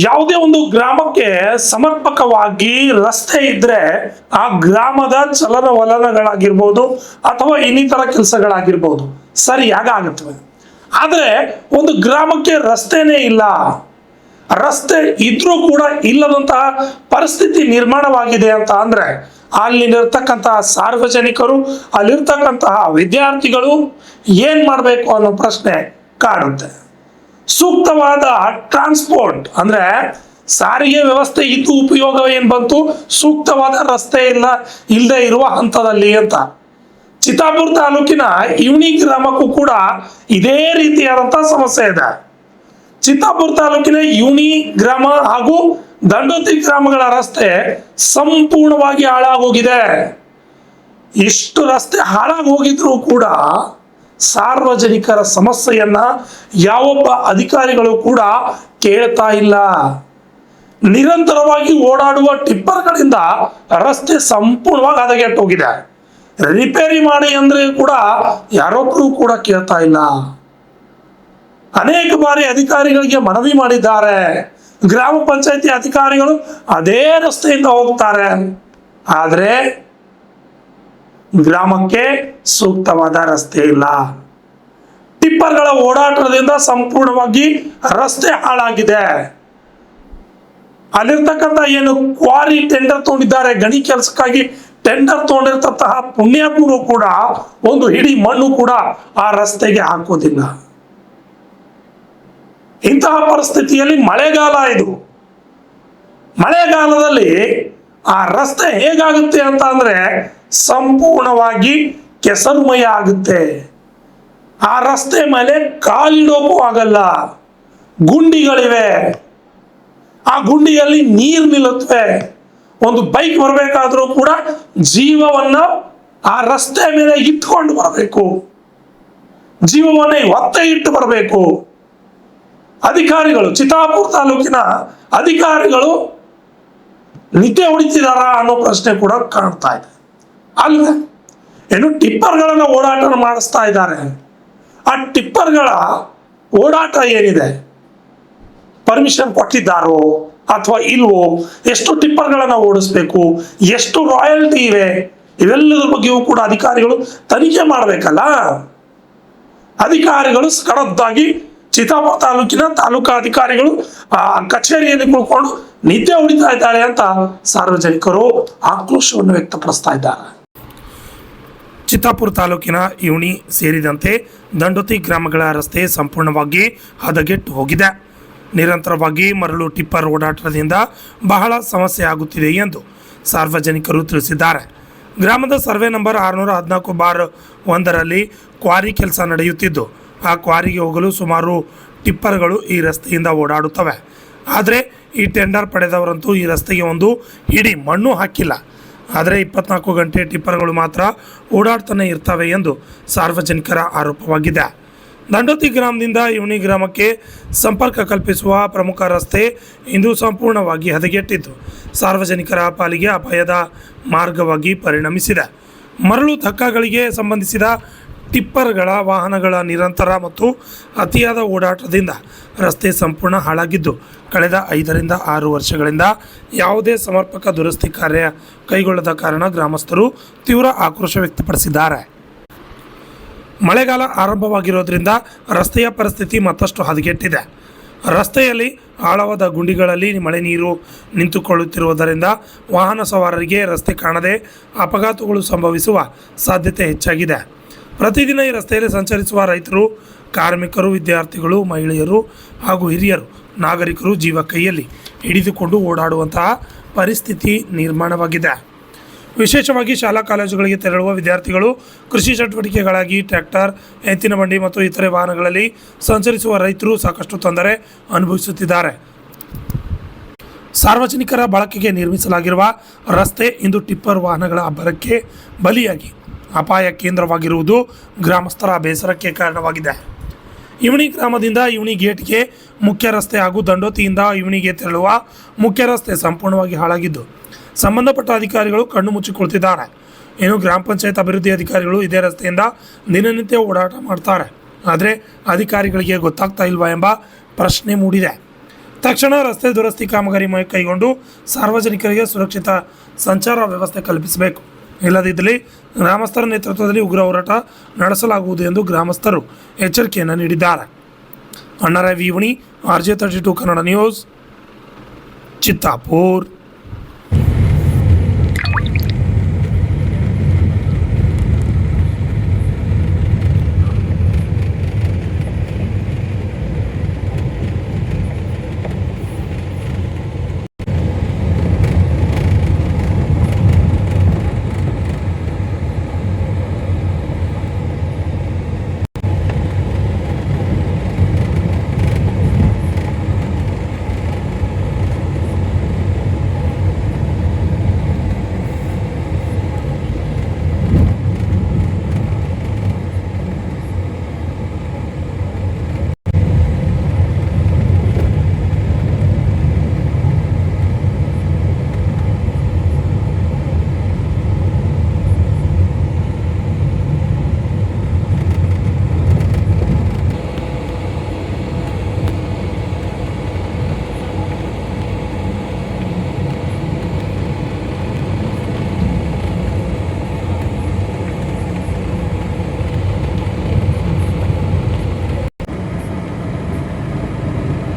ಯಾವುದೇ ಒಂದು ಗ್ರಾಮಕ್ಕೆ ಸಮರ್ಪಕವಾಗಿ ರಸ್ತೆ ಇದ್ರೆ ಆ ಗ್ರಾಮದ ಚಲನವಲನಗಳಾಗಿರ್ಬೋದು ಅಥವಾ ಇನ್ನಿತರ ಕೆಲಸಗಳಾಗಿರ್ಬೋದು ಸರಿಯಾಗಿ ಆಗುತ್ತವೆ. ಆದರೆ ಒಂದು ಗ್ರಾಮಕ್ಕೆ ರಸ್ತೆನೇ ಇಲ್ಲ, ರಸ್ತೆ ಇದ್ರೂ ಕೂಡ ಇಲ್ಲದಂತಹ ಪರಿಸ್ಥಿತಿ ನಿರ್ಮಾಣವಾಗಿದೆ ಅಂತ ಅಂದ್ರೆ ಅಲ್ಲಿರ್ತಕ್ಕಂತಹ ಸಾರ್ವಜನಿಕರು, ಅಲ್ಲಿರ್ತಕ್ಕಂತಹ ವಿದ್ಯಾರ್ಥಿಗಳು ಏನ್ ಮಾಡಬೇಕು ಅನ್ನೋ ಪ್ರಶ್ನೆ ಕಾಡುತ್ತೆ. ಸೂಕ್ತವಾದ ಟ್ರಾನ್ಸ್ಪೋರ್ಟ್ ಅಂದ್ರೆ ಸಾರಿಗೆ ವ್ಯವಸ್ಥೆ ಇದ್ದು ಉಪಯೋಗ ಏನ್ ಬಂತು, ಸೂಕ್ತವಾದ ರಸ್ತೆ ಇಲ್ಲದೆ ಇರುವ ಹಂತದಲ್ಲಿ ಅಂತ. ಚಿತ್ತಾಪುರ ತಾಲೂಕಿನ ಇವಣಿ ಗ್ರಾಮಕ್ಕೂ ಕೂಡ ಇದೇ ರೀತಿಯಾದಂತಹ ಸಮಸ್ಯೆ ಇದೆ. ಚಿತ್ತಾಪುರ ತಾಲೂಕಿನ ಇವಣಿ ಗ್ರಾಮ ಹಾಗೂ ದಂಡೋತಿ ಗ್ರಾಮಗಳ ರಸ್ತೆ ಸಂಪೂರ್ಣವಾಗಿ ಹಾಳಾಗೋಗಿದೆ. ಇಷ್ಟು ರಸ್ತೆ ಹಾಳಾಗಿ ಹೋಗಿದ್ರು ಕೂಡ ಸಾರ್ವಜನಿಕರ ಸಮಸ್ಯೆಯನ್ನ ಯಾವೊಬ್ಬ ಅಧಿಕಾರಿಗಳು ಕೂಡ ಕೇಳ್ತಾ ಇಲ್ಲ. ನಿರಂತರವಾಗಿ ಓಡಾಡುವ ಟಿಪ್ಪರ್ಗಳಿಂದ ರಸ್ತೆ ಸಂಪೂರ್ಣವಾಗಿ ಹದಗೆಟ್ಟು ಹೋಗಿದೆ. ರಿಪೇರಿ ಮಾಡಿ ಅಂದ್ರೆ ಕೂಡ ಯಾರೊಬ್ಬರು ಕೂಡ ಕೇಳ್ತಾ ಇಲ್ಲ. ಅನೇಕ ಬಾರಿ ಅಧಿಕಾರಿಗಳಿಗೆ ಮನವಿ ಮಾಡಿದ್ದಾರೆ. ಗ್ರಾಮ ಪಂಚಾಯತಿ ಅಧಿಕಾರಿಗಳು ಅದೇ ರಸ್ತೆಯಿಂದ ಹೋಗ್ತಾರೆ, ಆದ್ರೆ ಗ್ರಾಮಕ್ಕೆ ಸೂಕ್ತವಾದ ರಸ್ತೆ ಇಲ್ಲ. ಟಿಪ್ಪರ್ಗಳ ಓಡಾಟದಿಂದ ಸಂಪೂರ್ಣವಾಗಿ ರಸ್ತೆ ಹಾಳಾಗಿದೆ. ಅಲ್ಲಿರ್ತಕ್ಕಂಥ ಏನು ಕ್ವಾರಿ ಟೆಂಡರ್ ತಗೊಂಡಿದ್ದಾರೆ, ಗಣಿ ಕೆಲಸಕ್ಕಾಗಿ ಟೆಂಡರ್ ತಗೊಂಡಿರ್ತಂತಹ ಪುಣ್ಯಾತ್ಮರು ಕೂಡ ಒಂದು ಹಿಡಿ ಮಣ್ಣು ಕೂಡ ಆ ರಸ್ತೆಗೆ ಹಾಕೋದಿಲ್ಲ. ಇಂತಹ ಪರಿಸ್ಥಿತಿಯಲ್ಲಿ ಮಳೆಗಾಲ ಇದು. ಮಳೆಗಾಲದಲ್ಲಿ ಆ ರಸ್ತೆ ಹೇಗಾಗುತ್ತೆ ಅಂತ ಅಂದ್ರೆ ಸಂಪೂರ್ಣವಾಗಿ ಕೆಸರುಮಯ ಆಗುತ್ತೆ. ಆ ರಸ್ತೆ ಮೇಲೆ ಕಾಲಿಡೋಕ್ಕೂ ಆಗಲ್ಲ. ಗುಂಡಿಗಳಿವೆ, ಆ ಗುಂಡಿಯಲ್ಲಿ ನೀರು ನಿಲ್ಲುತ್ತವೆ. ಒಂದು ಬೈಕ್ ಬರಬೇಕಾದ್ರೂ ಕೂಡ ಜೀವವನ್ನ ಆ ರಸ್ತೆ ಮೇಲೆ ಇಟ್ಕೊಂಡು ಬರಬೇಕು, ಜೀವವನ್ನ ಒತ್ತೆ ಇಟ್ಟು ಬರಬೇಕು. ಅಧಿಕಾರಿಗಳು, ಚಿತ್ತಾಪುರ ತಾಲೂಕಿನ ಅಧಿಕಾರಿಗಳು ನಿದ್ದೆ ಹೊಡಿತಿದಾರ ಅನ್ನೋ ಪ್ರಶ್ನೆ ಕೂಡ ಕಾಣ್ತಾ ಇದೆ. ಅಲ್ಲ, ಏನು ಟಿಪ್ಪರ್ಗಳನ್ನ ಓಡಾಟ ಮಾಡಿಸ್ತಾ ಇದ್ದಾರೆ. ಆ ಟಿಪ್ಪರ್ಗಳ ಓಡಾಟ ಏನಿದೆ, ಪರ್ಮಿಷನ್ ಕೊಟ್ಟಿದ್ದಾರೋ ಅಥವಾ ಇಲ್ವೋ, ಎಷ್ಟು ಟಿಪ್ಪರ್ಗಳನ್ನ ಓಡಿಸ್ಬೇಕು, ಎಷ್ಟು ರಾಯಲ್ಟಿ ಇವೆ, ಇವೆಲ್ಲದರ ಬಗ್ಗೆಯೂ ಕೂಡ ಅಧಿಕಾರಿಗಳು ತನಿಖೆ ಮಾಡಬೇಕಲ್ಲ. ಅಧಿಕಾರಿಗಳು ಕಡದ್ದಾಗಿ ಚಿತ್ತಾಪುರ ತಾಲೂಕಿನ ತಾಲೂಕಾ ಅಧಿಕಾರಿಗಳು ಕಚೇರಿಯಲ್ಲಿ ಕುಳ್ಕೊಂಡು ನಿದ್ದೆ ಹೊಡಿತಾ ಇದ್ದಾರೆ ಅಂತ ಸಾರ್ವಜನಿಕರು ಆಕ್ರೋಶವನ್ನು ವ್ಯಕ್ತಪಡಿಸ್ತಾ ಇದ್ದಾರೆ. ಚಿತ್ತಾಪುರ ತಾಲೂಕಿನ ಇವಣಿ ಸೇರಿದಂತೆ ದಂಡೋತಿ ಗ್ರಾಮಗಳ ರಸ್ತೆ ಸಂಪೂರ್ಣವಾಗಿ ಹದಗೆಟ್ಟು ಹೋಗಿದೆ. ನಿರಂತರವಾಗಿ ಮರಳು ಟಿಪ್ಪರ್ ಓಡಾಟದಿಂದ ಬಹಳ ಸಮಸ್ಯೆ ಆಗುತ್ತಿದೆ ಎಂದು ಸಾರ್ವಜನಿಕರು ತಿಳಿಸಿದ್ದಾರೆ. ಗ್ರಾಮದ ಸರ್ವೆ ನಂಬರ್ 614/1ರಲ್ಲಿ ಕ್ವಾರಿ ಕೆಲಸ ನಡೆಯುತ್ತಿದ್ದು, ಆ ಕ್ವಾರಿಗೆ ಹೋಗಲು ಸುಮಾರು ಟಿಪ್ಪರ್ಗಳು ಈ ರಸ್ತೆಯಿಂದ ಓಡಾಡುತ್ತವೆ. ಆದರೆ ಈ ಟೆಂಡರ್ ಪಡೆದವರಂತೂ ಈ ರಸ್ತೆಗೆ ಒಂದು ಹಿಡಿ ಮಣ್ಣು ಹಾಕಿಲ್ಲ. ಆದರೆ 24 ಗಂಟೆ ಟಿಪ್ಪರ್ಗಳು ಮಾತ್ರ ಓಡಾಡ್ತಾನೆ ಇರ್ತವೆ ಎಂದು ಸಾರ್ವಜನಿಕರ ಆರೋಪವಾಗಿದೆ. ದಂಡೋತಿ ಗ್ರಾಮದಿಂದ ಇವಣಿ ಗ್ರಾಮಕ್ಕೆ ಸಂಪರ್ಕ ಕಲ್ಪಿಸುವ ಪ್ರಮುಖ ರಸ್ತೆ ಇಂದು ಸಂಪೂರ್ಣವಾಗಿ ಹದಗೆಟ್ಟಿದ್ದು ಸಾರ್ವಜನಿಕರ ಪಾಲಿಗೆ ಅಪಾಯದ ಮಾರ್ಗವಾಗಿ ಪರಿಣಮಿಸಿದೆ. ಮರಳು ಧಕ್ಕಾಗಳಿಗೆ ಸಂಬಂಧಿಸಿದ ಟಿಪ್ಪರ್ಗಳ ವಾಹನಗಳ ನಿರಂತರ ಮತ್ತು ಅತಿಯಾದ ಓಡಾಟದಿಂದ ರಸ್ತೆ ಸಂಪೂರ್ಣ ಹಾಳಾಗಿದ್ದು, ಕಳೆದ 5ರಿಂದ 6 ವರ್ಷಗಳಿಂದ ಯಾವುದೇ ಸಮರ್ಪಕ ದುರಸ್ತಿ ಕಾರ್ಯ ಕೈಗೊಳ್ಳದ ಕಾರಣ ಗ್ರಾಮಸ್ಥರು ತೀವ್ರ ಆಕ್ರೋಶ ವ್ಯಕ್ತಪಡಿಸಿದ್ದಾರೆ. ಮಳೆಗಾಲ ಆರಂಭವಾಗಿರೋದ್ರಿಂದ ರಸ್ತೆಯ ಪರಿಸ್ಥಿತಿ ಮತ್ತಷ್ಟು ಹದಗೆಟ್ಟಿದೆ. ರಸ್ತೆಯಲ್ಲಿ ಆಳವಾದ ಗುಂಡಿಗಳಲ್ಲಿ ಮಳೆ ನೀರು ನಿಂತುಕೊಳ್ಳುತ್ತಿರುವುದರಿಂದ ವಾಹನ ಸವಾರರಿಗೆ ರಸ್ತೆ ಕಾಣದೆ ಅಪಘಾತಗಳು ಸಂಭವಿಸುವ ಸಾಧ್ಯತೆ ಹೆಚ್ಚಾಗಿದೆ. ಪ್ರತಿದಿನ ಈ ರಸ್ತೆಯಲ್ಲಿ ಸಂಚರಿಸುವ ರೈತರು, ಕಾರ್ಮಿಕರು, ವಿದ್ಯಾರ್ಥಿಗಳು, ಮಹಿಳೆಯರು ಹಾಗೂ ಹಿರಿಯರು ನಾಗರಿಕರು ಜೀವ ಕೈಯಲ್ಲಿ ಹಿಡಿದುಕೊಂಡು ಓಡಾಡುವಂತಹ ಪರಿಸ್ಥಿತಿ ನಿರ್ಮಾಣವಾಗಿದೆ. ವಿಶೇಷವಾಗಿ ಶಾಲಾ ಕಾಲೇಜುಗಳಿಗೆ ತೆರಳುವ ವಿದ್ಯಾರ್ಥಿಗಳು, ಕೃಷಿ ಚಟುವಟಿಕೆಗಳಾಗಿ ಟ್ರ್ಯಾಕ್ಟರ್, ಎತ್ತಿನ ಬಂಡಿ ಮತ್ತು ಇತರೆ ವಾಹನಗಳಲ್ಲಿ ಸಂಚರಿಸುವ ರೈತರು ಸಾಕಷ್ಟು ತೊಂದರೆ ಅನುಭವಿಸುತ್ತಿದ್ದಾರೆ. ಸಾರ್ವಜನಿಕರ ಬಳಕೆಗೆ ನಿರ್ಮಿಸಲಾಗಿರುವ ರಸ್ತೆ ಇಂದು ಟಿಪ್ಪರ್ ವಾಹನಗಳ ಅಬ್ಬರಕ್ಕೆ ಬಲಿಯಾಗಿ ಅಪಾಯ ಕೇಂದ್ರವಾಗಿರುವುದು ಗ್ರಾಮಸ್ಥರ ಬೇಸರಕ್ಕೆ ಕಾರಣವಾಗಿದೆ. ಇವಣಿ ಗ್ರಾಮದಿಂದ ಇವಣಿ ಗೇಟ್ಗೆ ಮುಖ್ಯ ರಸ್ತೆ ಹಾಗೂ ದಂಡೋತಿಯಿಂದ ಇವಣಿಗೆ ತೆರಳುವ ಮುಖ್ಯ ರಸ್ತೆ ಸಂಪೂರ್ಣವಾಗಿ ಹಾಳಾಗಿದ್ದು ಸಂಬಂಧಪಟ್ಟ ಅಧಿಕಾರಿಗಳು ಕಣ್ಣು ಮುಚ್ಚಿಕೊಳ್ತಿದ್ದಾರೆ. ಇನ್ನು ಗ್ರಾಮ ಪಂಚಾಯತ್ ಅಭಿವೃದ್ಧಿ ಅಧಿಕಾರಿಗಳು ಇದೇ ರಸ್ತೆಯಿಂದ ದಿನನಿತ್ಯ ಓಡಾಟ ಮಾಡ್ತಾರೆ, ಆದರೆ ಅಧಿಕಾರಿಗಳಿಗೆ ಗೊತ್ತಾಗ್ತಾ ಇಲ್ವಾ ಎಂಬ ಪ್ರಶ್ನೆ ಮೂಡಿದೆ. ತಕ್ಷಣ ರಸ್ತೆ ದುರಸ್ತಿ ಕಾಮಗಾರಿ ಕೈಗೊಂಡು ಸಾರ್ವಜನಿಕರಿಗೆ ಸುರಕ್ಷಿತ ಸಂಚಾರ ವ್ಯವಸ್ಥೆ ಕಲ್ಪಿಸಬೇಕು. ಇಲ್ಲದಿದ್ದಲ್ಲಿ ಗ್ರಾಮಸ್ಥರ ನೇತೃತ್ವದಲ್ಲಿ ಉಗ್ರ ಹೋರಾಟ ನಡೆಸಲಾಗುವುದು ಎಂದು ಗ್ರಾಮಸ್ಥರು ಎಚ್ಚರಿಕೆಯನ್ನು ನೀಡಿದ್ದಾರೆ. Annarai ವಿವಣಿ, RJ32 Kannada news, Chittapur.